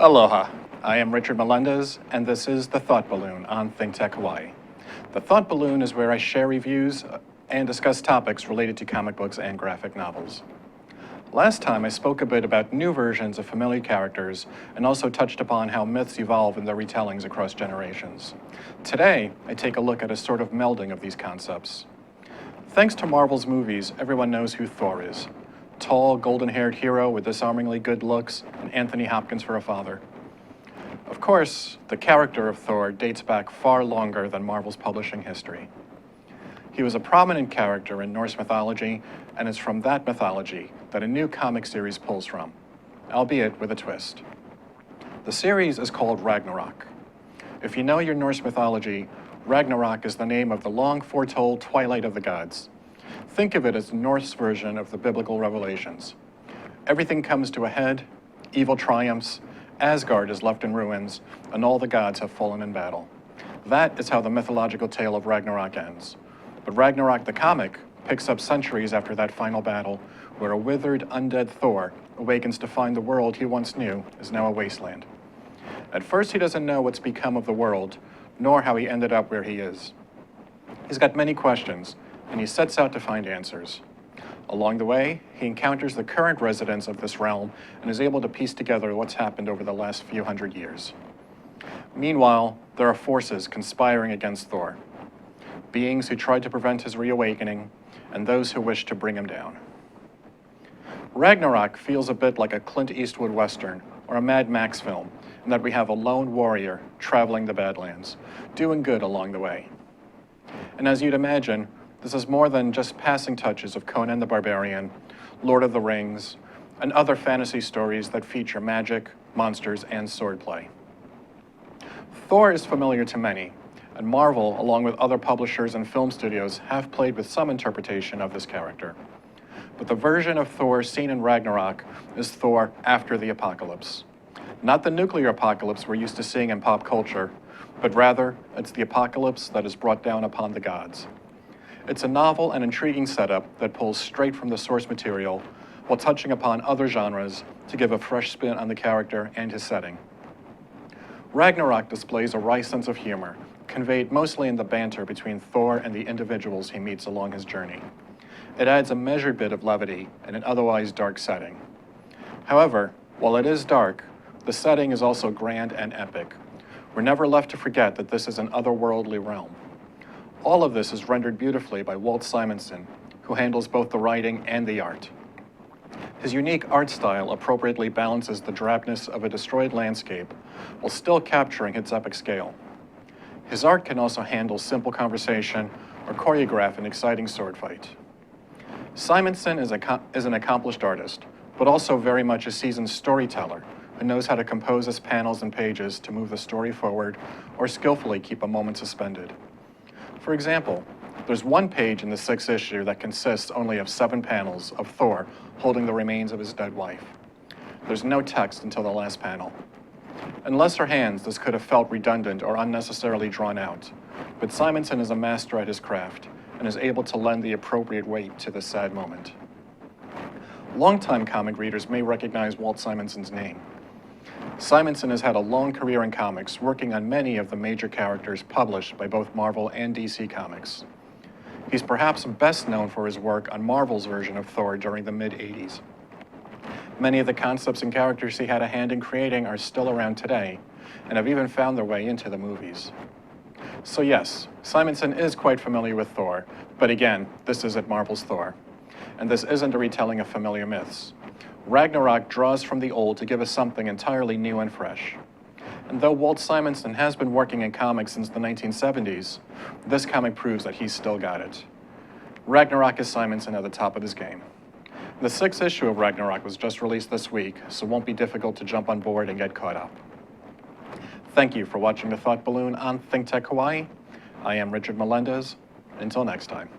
Aloha, I am Richard Melendez, and this is the Thought Balloon on ThinkTech Hawaii. The Thought Balloon is where I share reviews and discuss topics related to comic books and graphic novels. Last time I spoke a bit about new versions of familiar characters and also touched upon how myths evolve in their retellings across generations. Today, I take a look at a sort of melding of these concepts. Thanks to Marvel's movies, everyone knows who Thor is. Tall, golden-haired hero with disarmingly good looks and Anthony Hopkins for a father. Of course, the character of Thor dates back far longer than Marvel's publishing history. He was a prominent character in Norse mythology, and it's from that mythology that a new comic series pulls from, albeit with a twist. The series is called Ragnarok. If you know your Norse mythology, Ragnarok is the name of the long-foretold twilight of the gods. Think of it as the Norse version of the biblical revelations. Everything comes to a head, evil triumphs, Asgard is left in ruins, and all the gods have fallen in battle. That is how the mythological tale of Ragnarok ends. But Ragnarok the comic picks up centuries after that final battle, where a withered, undead Thor awakens to find the world he once knew is now a wasteland. At first he doesn't know what's become of the world, nor how he ended up where he is. He's got many questions, and he sets out to find answers. Along the way, he encounters the current residents of this realm and is able to piece together what's happened over the last few hundred years. Meanwhile, there are forces conspiring against Thor. Beings who tried to prevent his reawakening, and those who wish to bring him down. Ragnarok feels a bit like a Clint Eastwood Western or a Mad Max film, in that we have a lone warrior traveling the Badlands, doing good along the way. And as you'd imagine, this is more than just passing touches of Conan the Barbarian, Lord of the Rings, and other fantasy stories that feature magic, monsters, and swordplay. Thor is familiar to many, and Marvel, along with other publishers and film studios, have played with some interpretation of this character. But the version of Thor seen in Ragnarok is Thor after the apocalypse. Not the nuclear apocalypse we're used to seeing in pop culture, but rather, it's the apocalypse that is brought down upon the gods. It's a novel and intriguing setup that pulls straight from the source material while touching upon other genres to give a fresh spin on the character and his setting. Ragnarok displays a wry sense of humor, conveyed mostly in the banter between Thor and the individuals he meets along his journey. It adds a measured bit of levity in an otherwise dark setting. However, while it is dark, the setting is also grand and epic. We're never left to forget that this is an otherworldly realm. All of this is rendered beautifully by Walt Simonson, who handles both the writing and the art. His unique art style appropriately balances the drabness of a destroyed landscape while still capturing its epic scale. His art can also handle simple conversation or choreograph an exciting sword fight. Simonson is an accomplished artist, but also very much a seasoned storyteller who knows how to compose his panels and pages to move the story forward or skillfully keep a moment suspended. For example, there's one page in the 6th issue that consists only of 7 panels of Thor holding the remains of his dead wife. There's no text until the last panel. In lesser hands, this could have felt redundant or unnecessarily drawn out, but Simonson is a master at his craft and is able to lend the appropriate weight to this sad moment. Longtime comic readers may recognize Walt Simonson's name. Simonson has had a long career in comics, working on many of the major characters published by both Marvel and DC Comics. He's perhaps best known for his work on Marvel's version of Thor during the mid-'80s. Many of the concepts and characters he had a hand in creating are still around today, and have even found their way into the movies. So yes, Simonson is quite familiar with Thor, but again, this isn't Marvel's Thor. And this isn't a retelling of familiar myths. Ragnarok draws from the old to give us something entirely new and fresh. And though Walt Simonson has been working in comics since the 1970s, this comic proves that he's still got it. Ragnarok is Simonson at the top of his game. The 6th issue of Ragnarok was just released this week, so it won't be difficult to jump on board and get caught up. Thank you for watching the Thought Balloon on ThinkTech Hawaii. I am Richard Melendez. Until next time.